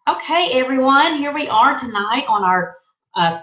Okay, everyone, here we are tonight on our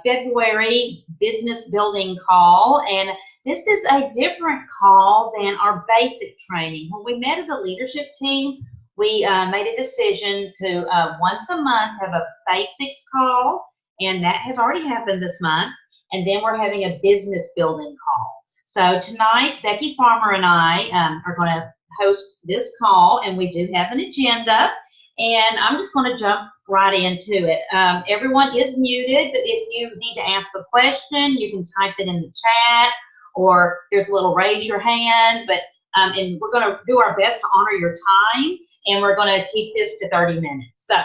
February business building call, and this is a different call than our basic training. When we met as a leadership team, we made a decision to once a month have a basics call, and that has already happened this month, and then we're having a business building call. So tonight, Becky Farmer and I are going to host this call, and we do have an agenda. And I'm just going to jump right into it. Everyone is muted. If you need to ask a question, you can type it in the chat, or there's a little raise your hand. But and we're going to do our best to honor your time, and we're going to keep this to 30 minutes. So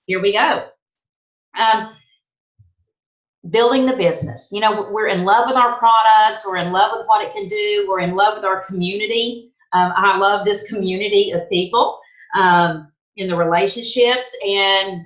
here we go. Building the business. You know, we're in love with our products. We're in love with what it can do. We're in love with our community. I love this community of people. In the relationships, and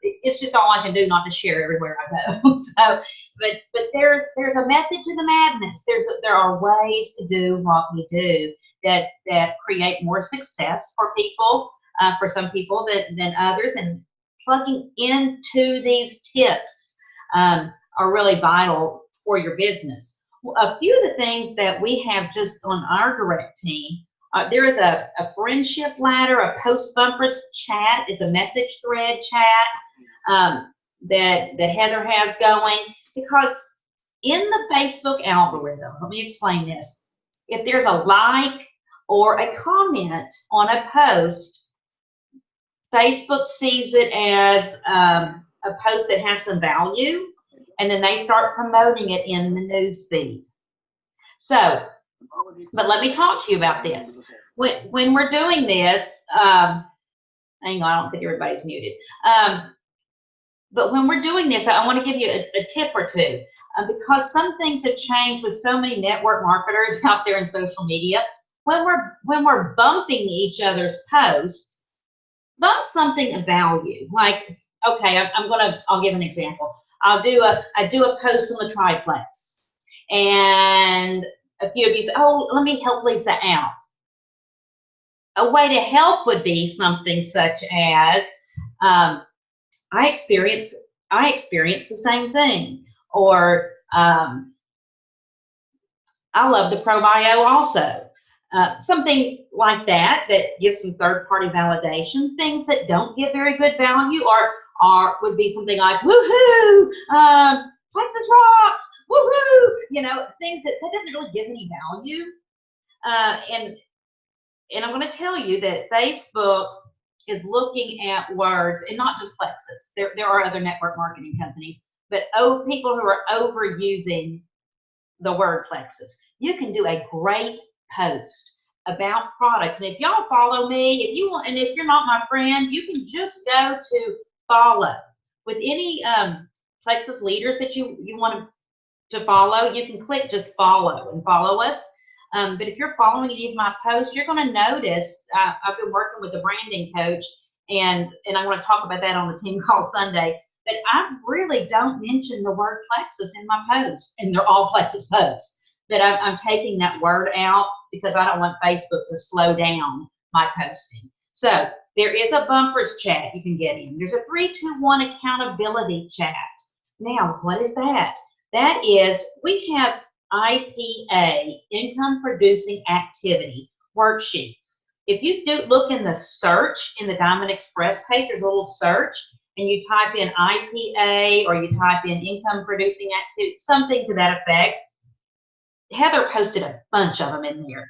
it's just all I can do not to share everywhere I go. So, but there's a method to the madness. There are ways to do what we do that create more success for people, for some people than others, and plugging into these tips are really vital for your business. A few of the things that we have just on our direct team. There is a friendship ladder, a post bumpers chat. It's a message thread chat that Heather has going, because in the Facebook algorithms, let me explain this. If there's a like or a comment on a post, Facebook sees it as a post that has some value, and then they start promoting it in the news feed. So, but let me talk to you about this. When we're doing this, hang on, I don't think everybody's muted. But when we're doing this, I want to give you a tip or two, because some things have changed with so many network marketers out there in social media. When we're bumping each other's posts, bump something of value. Like, okay, I'll give an example. I do a post on the triplex, and a few of you say, oh, let me help Lisa out. A way to help would be something such as, I experience the same thing, or I love the ProBio also. Something like that gives some third-party validation. Things that don't give very good value would be something like, woohoo, Plexus rocks, woohoo, you know, things that doesn't really give any value. And I'm going to tell you that Facebook is looking at words, and not just Plexus. There are other network marketing companies, but people who are overusing the word Plexus. You can do a great post about products, and if y'all follow me, if you want, and if you're not my friend, you can just go to follow with any Plexus leaders that you want to follow. You can click just follow and follow us. But if you're following any of my posts, you're going to notice I've been working with a branding coach, and I want to talk about that on the team call Sunday, that I really don't mention the word Plexus in my posts, and they're all Plexus posts. That I'm taking that word out because I don't want Facebook to slow down my posting. So there is a bumpers chat you can get in. There's a 3-2-1 accountability chat. Now, what is that? That is, we have IPA, income producing activity worksheets. If you look in the search in the Diamond Express page, there's a little search, and you type in IPA or you type in income producing activity, something to that effect. Heather posted a bunch of them in there.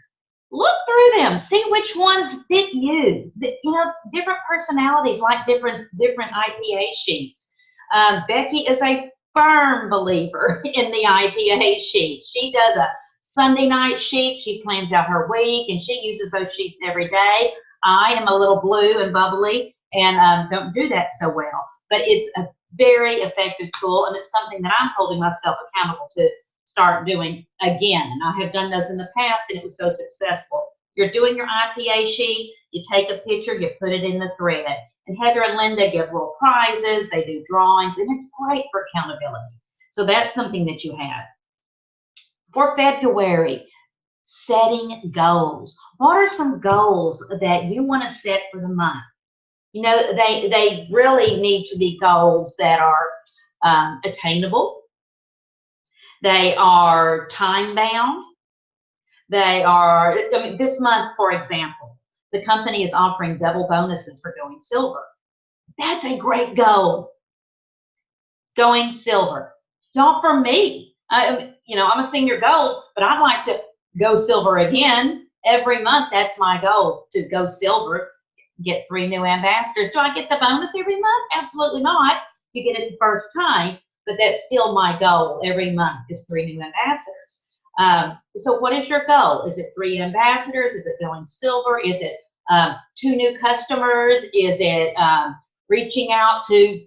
Look through them, see which ones fit you. You know, different personalities like different IPA sheets. Becky is a firm believer in the IPA sheet. She does a Sunday night sheet. She plans out her week, and she uses those sheets every day. I am a little blue and bubbly and don't do that so well. But it's a very effective tool, and it's something that I'm holding myself accountable to start doing again. And I have done those in the past, and it was so successful. You're doing your IPA sheet, you take a picture, you put it in the thread. And Heather and Linda give little prizes, they do drawings, and it's great for accountability. So that's something that you have. For February, setting goals. What are some goals that you want to set for the month? You know, they really need to be goals that are attainable. They are time bound. They are, I mean, this month, for example, the company is offering double bonuses for going silver. That's a great goal. Going silver. Y'all, for me, you know, I'm a senior gold, but I'd like to go silver again every month. That's my goal, to go silver, get 3 new ambassadors. Do I get the bonus every month? Absolutely not. You get it the first time, but that's still my goal every month, is 3 new ambassadors. So what is your goal? Is it 3 ambassadors? Is it going silver? Is it 2 new customers? Is it reaching out to,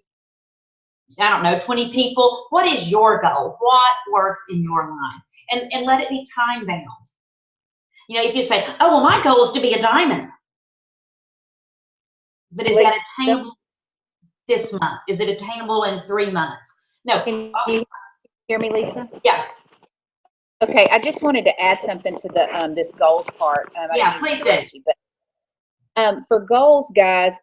I don't know, 20 people? What is your goal? What works in your life? And let it be time bound. You know, if you say, oh, well, my goal is to be a diamond. But is that attainable this month? Is it attainable in 3 months? No. Can you hear me, Lisa? Yeah. Okay, I just wanted to add something to the this goals part. Yeah, please do. But for goals, guys,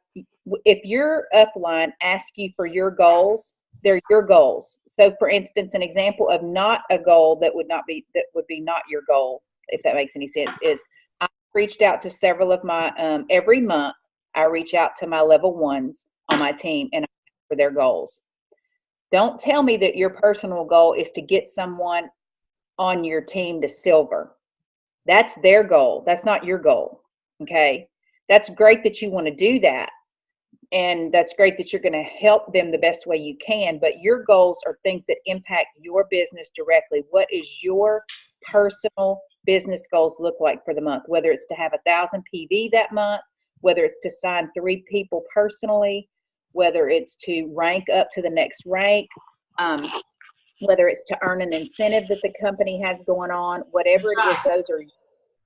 if your upline asks you for your goals, they're your goals. So, for instance, an example of not a goal that would be not your goal, if that makes any sense, is I reached out to several of my every month. I reach out to my level 1s on my team and ask for their goals. Don't tell me that your personal goal is to get someone on your team to silver. That's their goal. That's not your goal. Okay. That's great that you want to do that. And that's great that you're going to help them the best way you can. But your goals are things that impact your business directly. What is your personal business goals look like for the month? Whether it's to have 1,000 PV that month, whether it's to sign 3 people personally, whether it's to rank up to the next rank, whether it's to earn an incentive that the company has going on, whatever it is, those are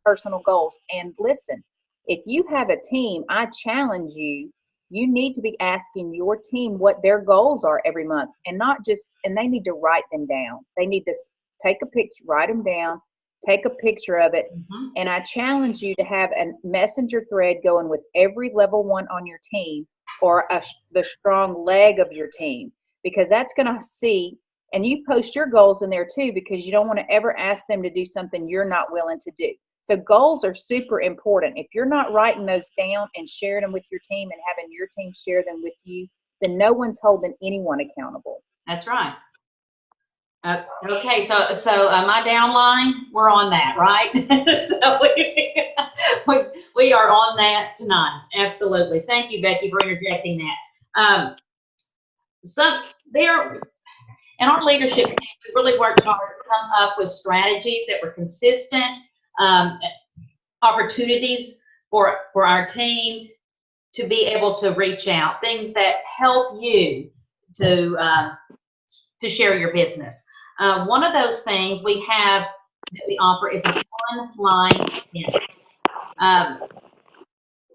personal goals. And listen, if you have a team, I challenge you, you need to be asking your team what their goals are every month, and not just, and they need to write them down. They need to take a picture, write them down, take a picture of it. And I challenge you to have a messenger thread going with every level 1 on your team, or the strong leg of your team, because that's going to see. And you post your goals in there too, because you don't want to ever ask them to do something you're not willing to do. So goals are super important. If you're not writing those down and sharing them with your team and having your team share them with you, then no one's holding anyone accountable. That's right. Okay, so my downline, we're on that, right? So we are on that tonight. Absolutely. Thank you, Becky, for interjecting that. In our leadership team, we really worked hard to come up with strategies that were consistent, opportunities for our team to be able to reach out, things that help you to share your business. One of those things we have that we offer is an online event.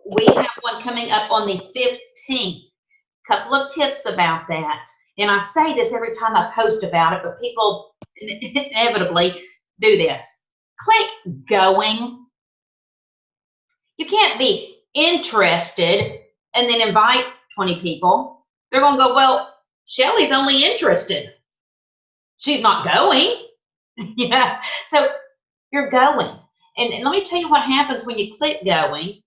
We have one coming up on the 15th. Couple of tips about that. And I say this every time I post about it, but people inevitably do this. Click going. You can't be interested and then invite 20 people. They're going to go, well, Shelly's only interested. She's not going. Yeah. So you're going. And let me tell you what happens when you click going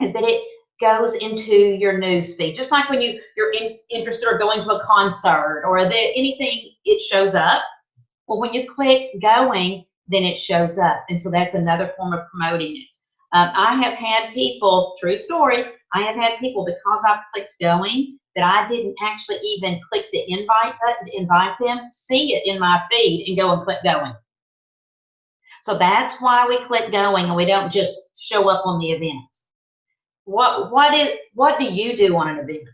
is that it goes into your news feed. Just like when you're interested or going to a concert or anything, it shows up. Well, when you click going, then it shows up. And so that's another form of promoting it. I have had people, true story, I have had people, because I've clicked going, that I didn't actually even click the invite button to invite them, see it in my feed and go and click going. So that's why we click going and we don't just show up on the event. What do you do on an event?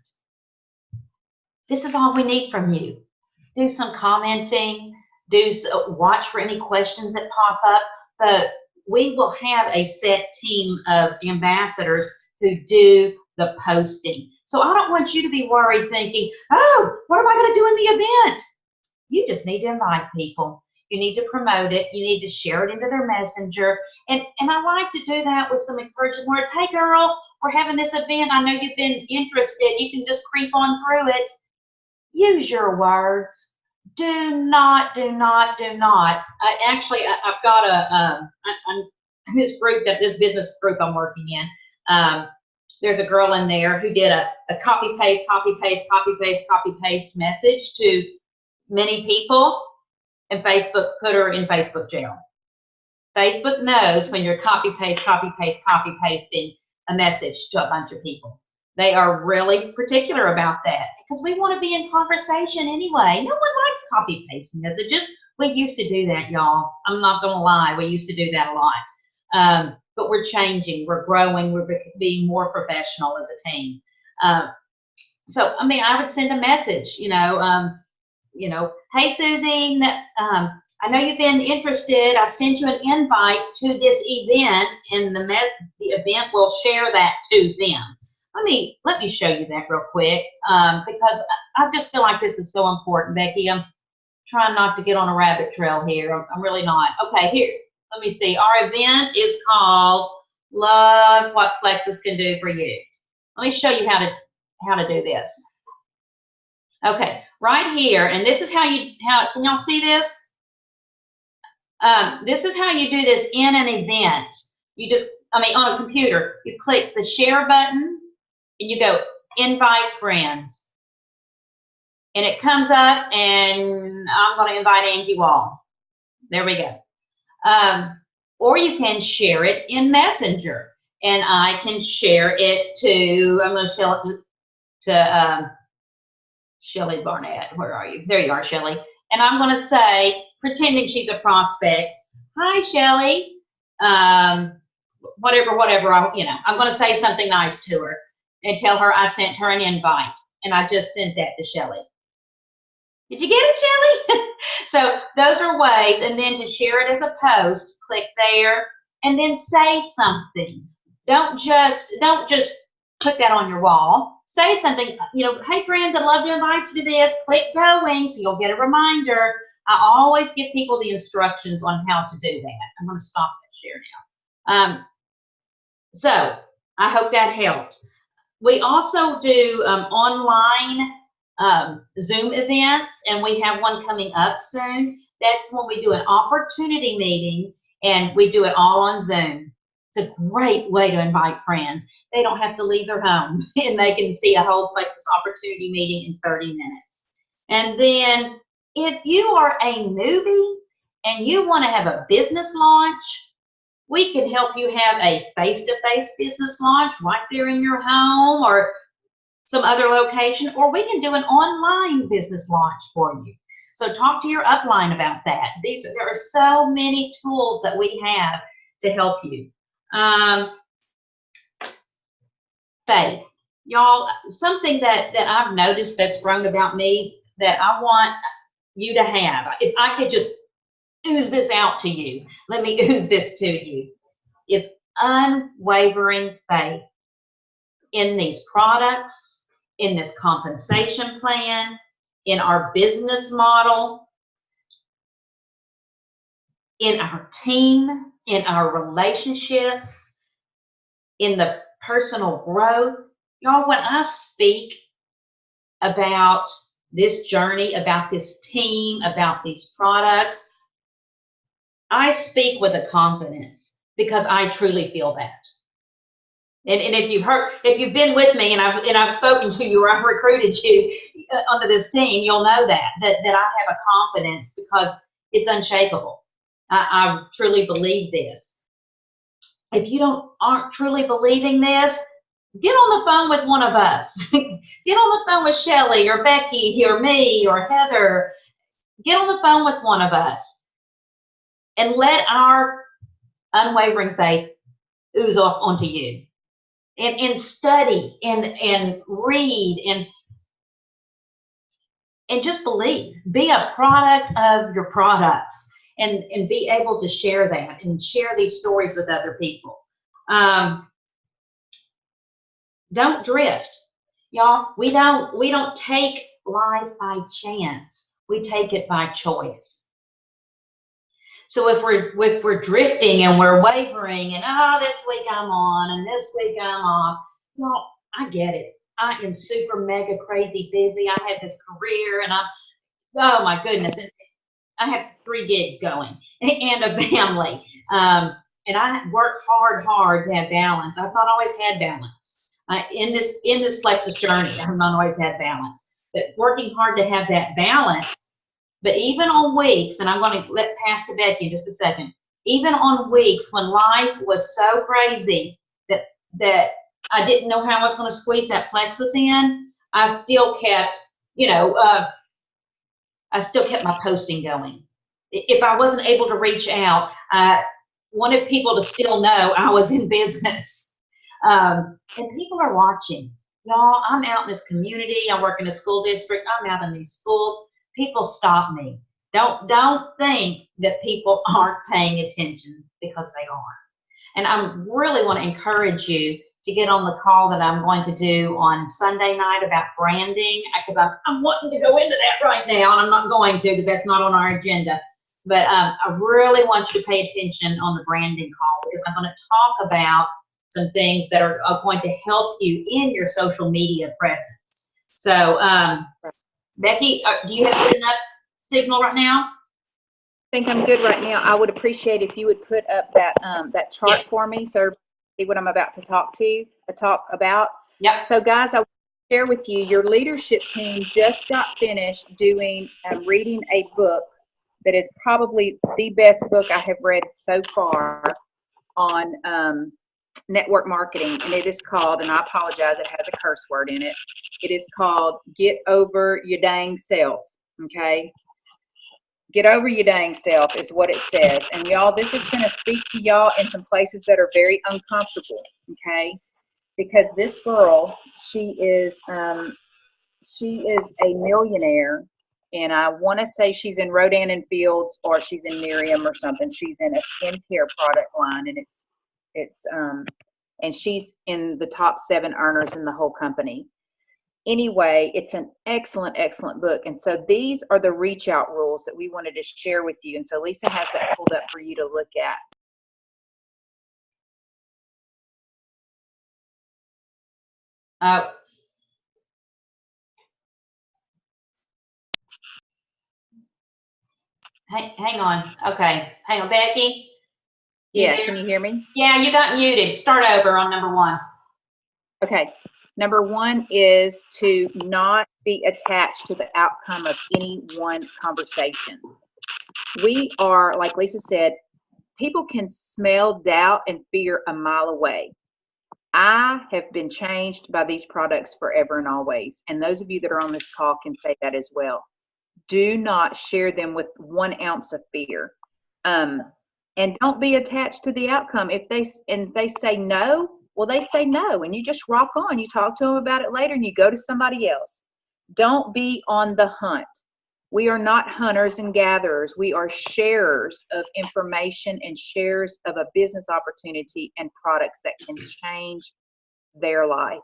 This is all we need from you. Do some commenting, watch for any questions that pop up, but we will have a set team of ambassadors who do the posting. So I don't want you to be worried thinking, oh, what am I going to do in the event? You just need to invite people. You need to promote it. You need to share it into their messenger. And I like to do that with some encouraging words. Hey, girl, we're having this event. I know you've been interested. You can just creep on through it. Use your words. Do not. Actually, I've got this group, this business group I'm working in. There's a girl in there who did a copy paste message to many people, and Facebook put her in Facebook jail. Facebook knows when you're copy pasting a message to a bunch of people. They are really particular about that because we want to be in conversation anyway. No one likes copy pasting messages. We used to do that, y'all. I'm not going to lie. We used to do that a lot. But we're changing. We're growing. We're being more professional as a team. So, I mean, I would send a message, hey, Susie, I know you've been interested. I sent you an invite to this event, and the event will share that to them. Let me show you that real quick because I just feel like this is so important, Becky. I'm trying not to get on a rabbit trail here. I'm really not. Okay, here, let me see. Our event is called Love What Plexus Can Do for You. Let me show you how to do this. Okay, right here, and this is can y'all see this? This is how you do this in an event. On a computer, you click the share button and you go invite friends. And it comes up and I'm going to invite Angie Wall. There we go. Or you can share it in Messenger. And I can share it to, I'm going to share it to Shelly Barnett. Where are you? There you are, Shelly. And I'm going to say, pretending she's a prospect, hi, Shelly. Whatever, I'm going to say something nice to her and tell her I sent her an invite. And I just sent that to Shelly. Did you get it, Shelly? So those are ways. And then to share it as a post, click there and then say something. Don't just put that on your wall. Say something, hey friends, I'd love to invite you to this. Click going so you'll get a reminder. I always give people the instructions on how to do that. I'm going to stop that share now. So I hope that helped. We also do online Zoom events, and we have one coming up soon. That's when we do an opportunity meeting, and we do it all on Zoom. It's a great way to invite friends. They don't have to leave their home, and they can see a whole Plexus opportunity meeting in 30 minutes. And then if you are a newbie and you want to have a business launch, we can help you have a face-to-face business launch right there in your home or some other location, or we can do an online business launch for you. So talk to your upline about that. There are so many tools that we have to help you. Faith, y'all, something that I've noticed that's grown about me that I want you to have. If I could just ooze this out to you, let me ooze this to you. It's unwavering faith in these products, in this compensation plan, in our business model, in our team, in our relationships, in the personal growth. Y'all, when I speak about this journey, about this team, about these products, I speak with a confidence because I truly feel that. And if you've been with me and I've spoken to you or I've recruited you onto this team, you'll know that I have a confidence because it's unshakable. I truly believe this. If you aren't truly believing this, get on the phone with one of us. Get on the phone with Shelly or Becky or me or Heather. Get on the phone with one of us and let our unwavering faith ooze off onto you. And study and read and just believe. Be a product of your products and be able to share that and share these stories with other people. Don't drift. Y'all, we don't take life by chance. We take it by choice. So if we're drifting and we're wavering and this week I'm on and this week I'm off, Well, I get it. I am super mega crazy busy. I have this career and oh my goodness. And I have 3 gigs going and a family. And I work hard to have balance. I've not always had balance. In this Plexus journey, I've not always had balance. But working hard to have that balance. But even on weeks, and I'm going to let pass to Becky in just a second. Even on weeks when life was so crazy that I didn't know how I was going to squeeze that Plexus in, I still kept, you know, I still kept my posting going. If I wasn't able to reach out, I wanted people to still know I was in business. And people are watching. Y'all, I'm out in this community. I work in a school district. I'm out in these schools. People stop me. Don't think that people aren't paying attention, because they are. And I really want to encourage you to get on the call that I'm going to do on Sunday night about branding, because I'm wanting to go into that right now, and I'm not going to because that's not on our agenda. But I really want you to pay attention on the branding call, because I'm going to talk about some things that are going to help you in your social media presence. So, Becky, do you have enough signal right now? I think I'm good right now. I would appreciate if you would put up that that chart Yes. for me, so everybody can see what I'm about to talk about. Yep. So, guys, I want to share with you, your leadership team just got finished doing reading a book that is probably the best book I have read so far on network marketing, and it is called, and I apologize, it has a curse word in it. It is called Get Over Your Dang Self. Okay. Get over your dang self is what it says. And y'all, this is going to speak to y'all in some places that are very uncomfortable, okay? Because this girl, she is a millionaire, and I want to say she's in Rodan and Fields, or she's in Miriam or something. She's in a skincare product line, and and she's in the top 7 earners in the whole company. Anyway, it's an excellent, excellent book. And so these are the reach out rules that we wanted to share with you. And so Lisa has that pulled up for you to look at. Hang on. Okay. Hang on, Becky. Yeah, can you hear me? Yeah, you got muted. Start over on number 1. Okay. Number 1 is to not be attached to the outcome of any one conversation. We are, like Lisa said, people can smell doubt and fear a mile away. I have been changed by these products forever and always. And those of you that are on this call can say that as well. Do not share them with 1 ounce of fear. And don't be attached to the outcome. If they say no, well, they say no, and you just rock on. You talk to them about it later, and you go to somebody else. Don't be on the hunt. We are not hunters and gatherers. We are sharers of information and sharers of a business opportunity and products that can change their life.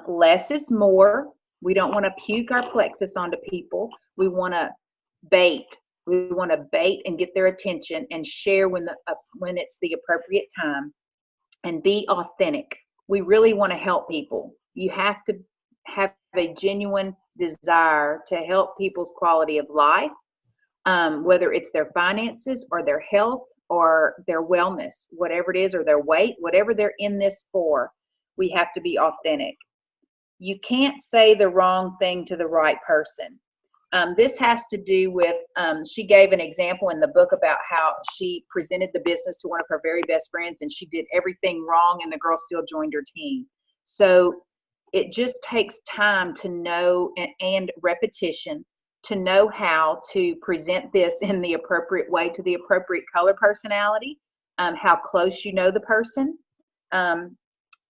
Less is more. We don't want to puke our plexus onto people. We want to bait. We want to bait and get their attention and share when it's the appropriate time, and be authentic. We really want to help people. You have to have a genuine desire to help people's quality of life, whether it's their finances or their health or their wellness, whatever it is, or their weight, whatever they're in this for. We have to be authentic. You can't say the wrong thing to the right person. This has to do with, she gave an example in the book about how she presented the business to one of her very best friends, and she did everything wrong, and the girl still joined her team. So it just takes time to know, and repetition, to know how to present this in the appropriate way to the appropriate color personality, how close you know the person.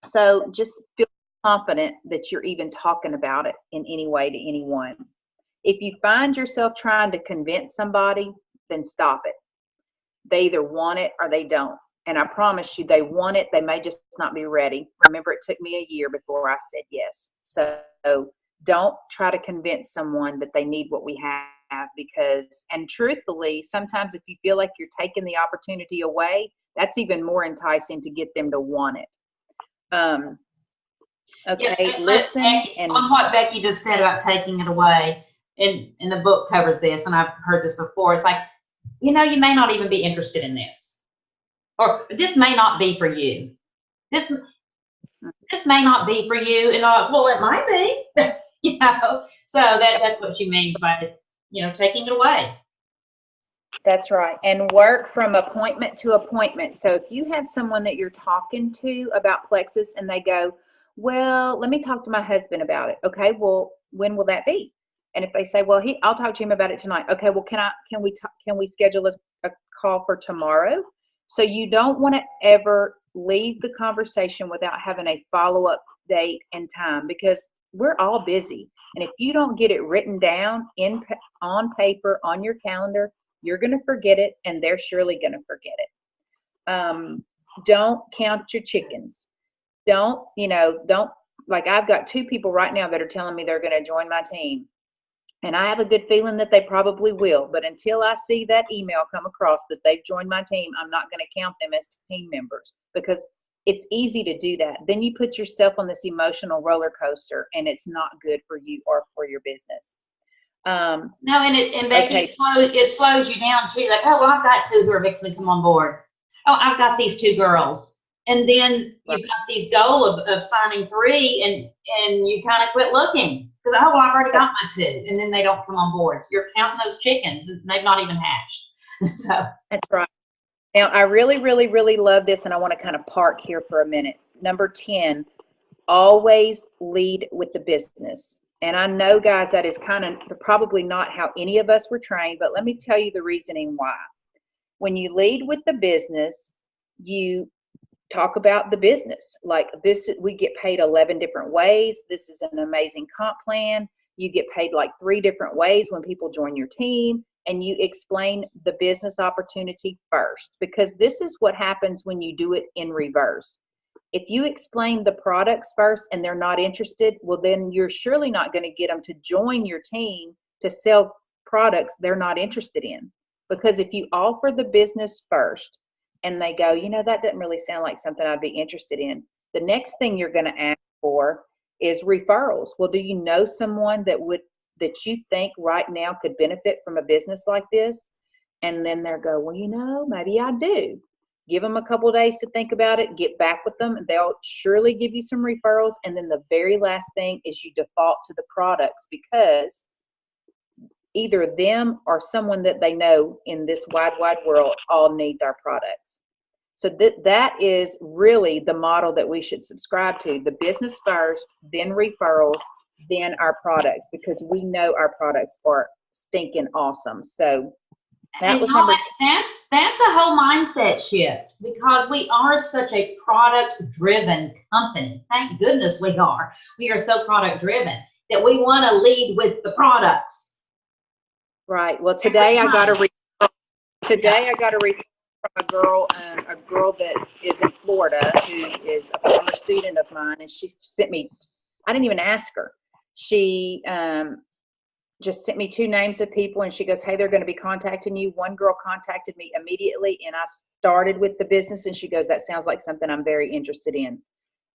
So just feel confident that you're even talking about it in any way to anyone. If you find yourself trying to convince somebody, then stop it. They either want it or they don't. And I promise you, they want it. They may just not be ready. Remember, it took me a year before I said yes. So don't try to convince someone that they need what we have, because, and truthfully, sometimes if you feel like you're taking the opportunity away, that's even more enticing to get them to want it. Okay, and listen Becky, and on what Becky just said about taking it away, and the book covers this, and I've heard this before. It's like, you know, you may not even be interested in this, or this may not be for you. This this may not be for you, and well, it might be, you know. So that's what she means by, you know, taking it away. that's right. And work from appointment to appointment. So if you have someone that you're talking to about Plexus and they go, well, let me talk to my husband about it. Okay, well, when will that be? And if they say, well, I'll talk to him about it tonight. Okay, well, can we schedule a call for tomorrow? So you don't want to ever leave the conversation without having a follow-up date and time, because we're all busy. And if you don't get it written down on paper, on your calendar, you're going to forget it, and they're surely going to forget it. Don't count your chickens. Don't, like I've got 2 people right now that are telling me they're going to join my team. And I have a good feeling that they probably will. But until I see that email come across that they've joined my team, I'm not going to count them as team members, because it's easy to do that. Then you put yourself on this emotional roller coaster, and it's not good for you or for your business. No, and Becky, Okay. it slows you down too. Like, oh, well, I've got 2 who are fixing to come on board. Oh, I've got these 2 girls, and then you've got these goal of signing 3, and you kind of quit looking because, oh, well, I've already got my 2, and then they don't come on board. So you're counting those chickens, and they've not even hatched. So That's right. Now, I really, really, really love this, and I want to kind of park here for a minute. Number 10, always lead with the business. And I know, guys, that is kind of probably not how any of us were trained, but let me tell you the reasoning why. When you lead with the business, you talk about the business. Like this, we get paid 11 different ways. This is an amazing comp plan. You get paid like 3 different ways when people join your team, and you explain the business opportunity first, because this is what happens when you do it in reverse. If you explain the products first and they're not interested, well, then you're surely not going to get them to join your team to sell products they're not interested in. Because if you offer the business first and they go, that doesn't really sound like something I'd be interested in, the next thing you're going to ask for is referrals. Well, do you know someone that you think right now could benefit from a business like this? And then they'll go, well, maybe I do. Give them a couple of days to think about it, get back with them, and they'll surely give you some referrals. And then the very last thing is you default to the products, because either them or someone that they know in this wide world all needs our products. So that is really the model that we should subscribe to. The business first, then referrals, then our products, because we know our products are stinking awesome. So that was number 2. That's a whole mindset shift, because we are such a product-driven company. Thank goodness we are. We are so product-driven that we want to lead with the products. Right. Well, today I got a referral from a girl that is in Florida, who is a former student of mine, and she sent me. I didn't even ask her. She just sent me 2 names of people, and she goes, hey, they're going to be contacting you. One girl contacted me immediately, and I started with the business, and she goes, that sounds like something I'm very interested in.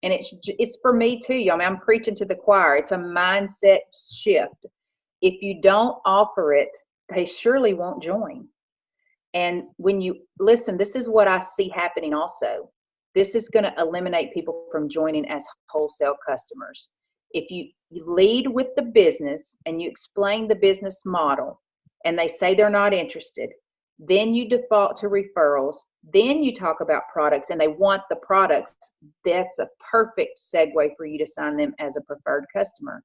And it's for me too, y'all. I mean, I'm preaching to the choir. It's a mindset shift. If you don't offer it, they surely won't join. And when you listen, this is what I see happening also. This is going to eliminate people from joining as wholesale customers. If you lead with the business and you explain the business model and they say they're not interested, then you default to referrals, then you talk about products and they want the products, that's a perfect segue for you to sign them as a preferred customer.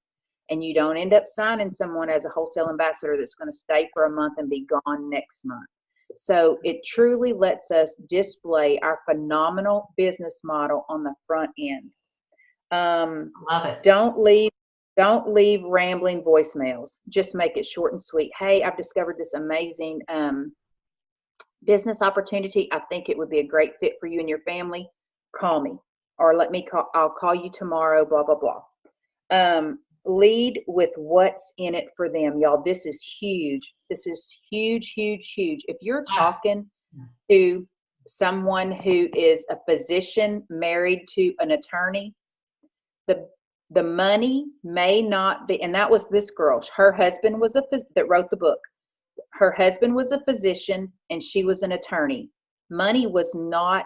And you don't end up signing someone as a wholesale ambassador that's going to stay for a month and be gone next month. So it truly lets us display our phenomenal business model on the front end. Love it. Don't leave rambling voicemails. Just make it short and sweet. Hey, I've discovered this amazing business opportunity. I think it would be a great fit for you and your family. Call me, or I'll call you tomorrow, blah, blah, blah. Lead with what's in it for them, y'all. This is huge. This is huge, huge, huge. If you're talking to someone who is a physician married to an attorney, The money may not be, and that was this girl. Her husband was that wrote the book. Her husband was a physician and she was an attorney. Money was not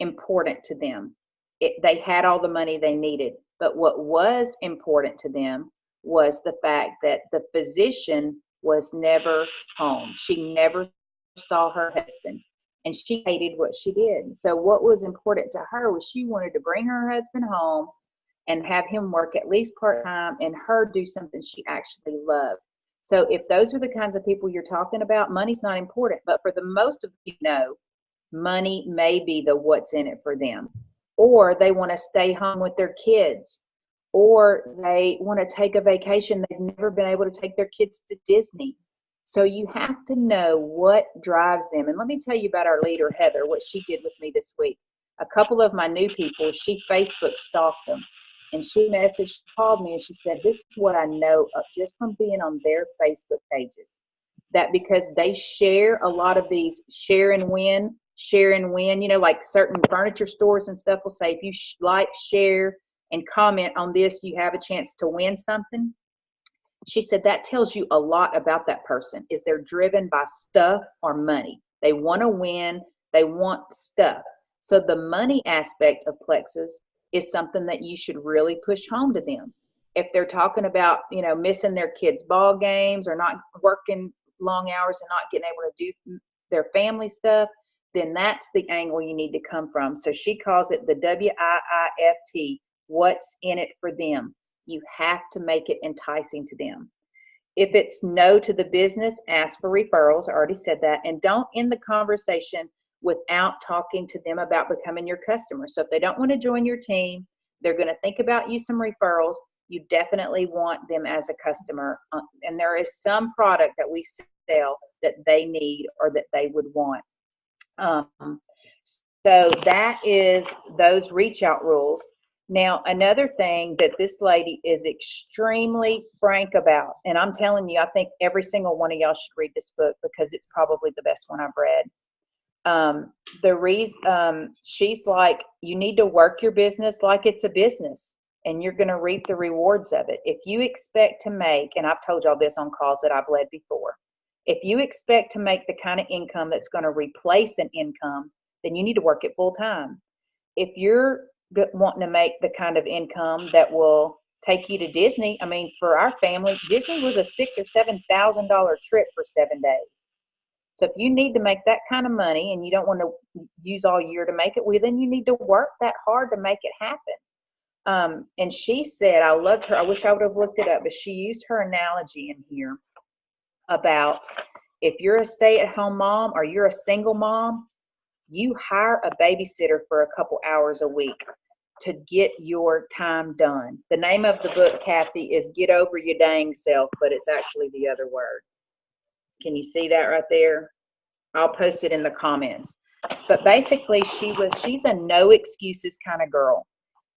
important to them. They had all the money they needed. But what was important to them was the fact that the physician was never home. She never saw her husband and she hated what she did. So what was important to her was she wanted to bring her husband home and have him work at least part-time and her do something she actually loved. So if those are the kinds of people you're talking about, money's not important. But for the most of money may be the what's in it for them. Or they want to stay home with their kids. Or they want to take a vacation. They've never been able to take their kids to Disney. So you have to know what drives them. And let me tell you about our leader, Heather, what she did with me this week. A couple of my new people, she Facebook stalked them. And she called me and she said, this is what I know just from being on their Facebook pages. That because they share a lot of these share and win, like certain furniture stores and stuff will say, if you like, share, and comment on this, you have a chance to win something. She said that tells you a lot about that person, is they're driven by stuff or money. They want to win, they want stuff. So the money aspect of Plexus is something that you should really push home to them. If they're talking about, missing their kids' ball games or not working long hours and not getting able to do their family stuff, then that's the angle you need to come from. So she calls it the WIIFT, what's in it for them. You have to make it enticing to them. If it's no to the business, ask for referrals. I already said that. And don't end the conversation without talking to them about becoming your customer. So if they don't want to join your team, they're going to think about you some referrals. You definitely want them as a customer. And there is some product that we sell that they need or that they would want. So that is those reach out rules. Now, another thing that this lady is extremely frank about, and I'm telling you, I think every single one of y'all should read this book because it's probably the best one I've read. The reason she's like, you need to work your business like it's a business and you're going to reap the rewards of it. If you expect to make, and I've told y'all this on calls that I've led before, if you expect to make the kind of income that's going to replace an income, then you need to work it full time. If you're wanting to make the kind of income that will take you to Disney, I mean, for our family, Disney was a $6,000 or $7,000 trip for 7 days. So if you need to make that kind of money and you don't want to use all year to make it, well, then you need to work that hard to make it happen. And she said, I loved her. I wish I would have looked it up, but she used her analogy in here about if you're a stay-at-home mom or you're a single mom, you hire a babysitter for a couple hours a week to get your time done. The name of the book, Kathy, is Get Over Your Dang Self, but it's actually the other word. Can you see that right there? I'll post it in the comments. But basically, she's a no excuses kind of girl.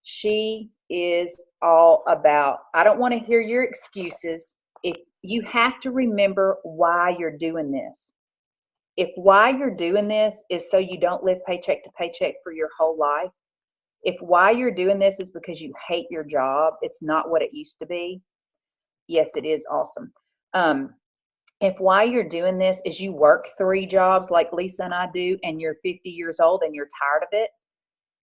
She is all about, I don't want to hear your excuses. If you have to remember why you're doing this. If why you're doing this is so you don't live paycheck to paycheck for your whole life, if why you're doing this is because you hate your job, it's not what it used to be, yes, it is awesome. If why you're doing this is you work 3 jobs like Lisa and I do, and you're 50 years old and you're tired of it,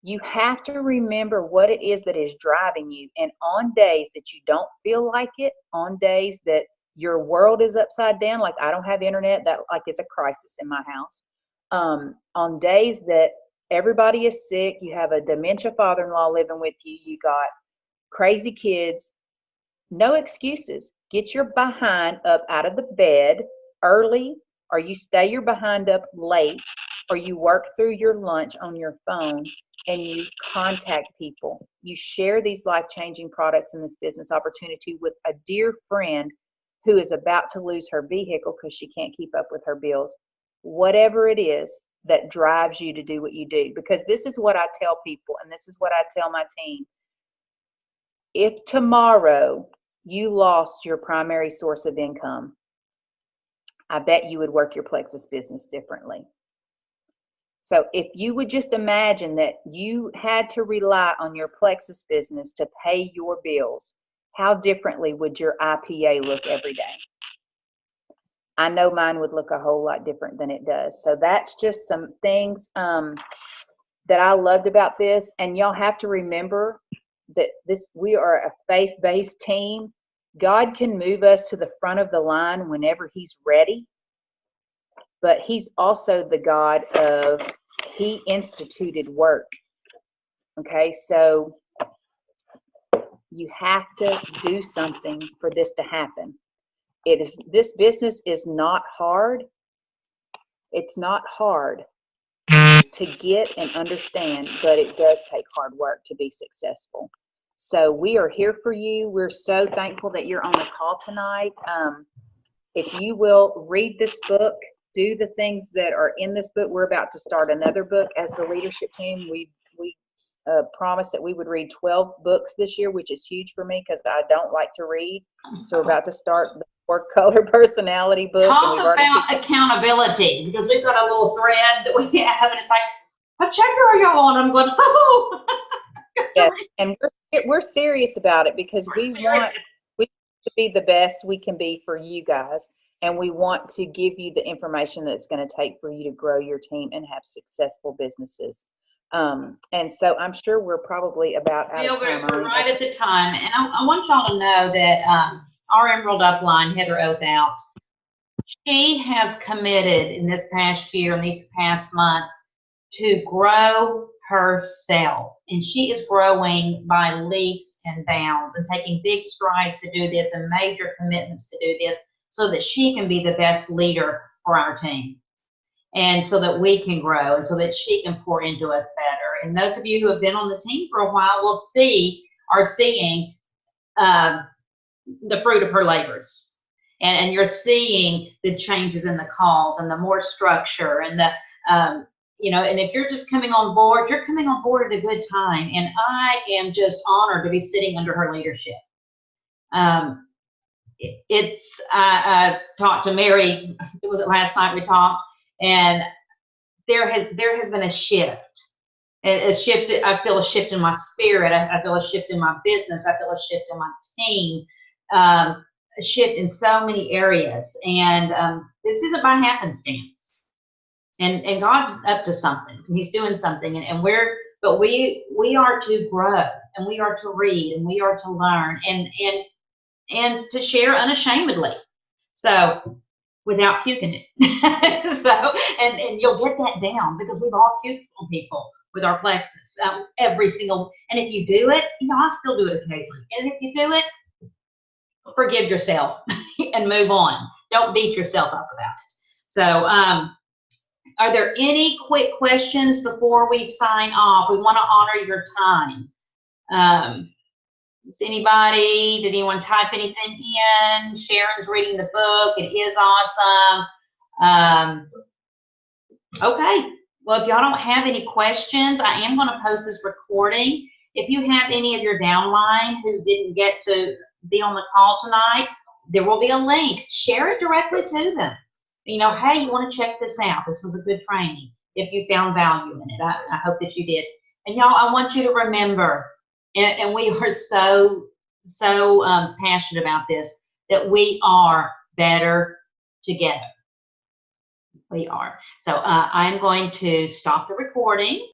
you have to remember what it is that is driving you. And on days that you don't feel like it, on days that your world is upside down, like I don't have internet, that like is a crisis in my house. On days that everybody is sick, you have a dementia father-in-law living with you, you got crazy kids, no excuses. Get your behind up out of the bed early, or you stay your behind up late, or you work through your lunch on your phone and you contact people. You share these life-changing products and this business opportunity with a dear friend who is about to lose her vehicle because she can't keep up with her bills. Whatever it is that drives you to do what you do. Because this is what I tell people, and this is what I tell my team. If tomorrow you lost your primary source of income, I bet you would work your Plexus business differently. So if you would just imagine that you had to rely on your Plexus business to pay your bills, how differently would your IPA look every day? I know mine would look a whole lot different than it does. So that's just some things that I loved about this. And y'all have to remember that we are a faith-based team. God can move us to the front of the line whenever he's ready. But he's also the God of, he instituted work. Okay, so you have to do something for this to happen. This business is not hard. It's not hard to get and understand, but it does take hard work to be successful. So we are here for you. We're so thankful that you're on the call tonight. If you will read this book, do the things that are in this book. We're about to start another book as the leadership team. We promised that we would read 12 books this year, which is huge for me because I don't like to read. So we're about to start the 4-color personality book. Talk about accountability, because we've got a little thread that we have, and it's like, what chapter are y'all on? I'm going, oh. Yeah, and we're serious about it because we want to be the best we can be for you guys. And we want to give you the information that's going to take for you to grow your team and have successful businesses. And so I'm sure we're probably about out of time. We're right at the time. And I want y'all to know that our Emerald Upline, Heather Oathout, she has committed in this past year, in these past months, to grow herself. And she is growing by leaps and bounds and taking big strides to do this and major commitments to do this, so that she can be the best leader for our team, and so that we can grow, and so that she can pour into us better. And those of you who have been on the team for a while will are seeing the fruit of her labors. And you're seeing the changes in the calls and the more structure and the, and if you're just coming on board, you're coming on board at a good time. And I am just honored to be sitting under her leadership. I talked to Mary, was it last night we talked, and there has been a shift. A shift. I feel a shift in my spirit. I feel a shift in my business. I feel a shift in my team. A shift in so many areas. And this isn't by happenstance. And God's up to something. He's doing something. And we are to grow, and we are to read, and we are to learn, and to share unashamedly. So, without puking it. So, and you'll get that down, because we've all puked on people with our Plexus. Every single, and if you do it, I still do it occasionally. And if you do it, forgive yourself and move on. Don't beat yourself up about it. So, are there any quick questions before we sign off? We want to honor your time. Is anybody, did anyone type anything in? Sharon's reading the book. It is awesome. Okay. Well, if y'all don't have any questions, I am going to post this recording. If you have any of your downline who didn't get to be on the call tonight, there will be a link. Share it directly to them. Hey, you want to check this out. This was a good training. If you found value in it, I hope that you did. And y'all, I want you to remember, and we are so passionate about this, that we are better together. We are. So I'm going to stop the recording.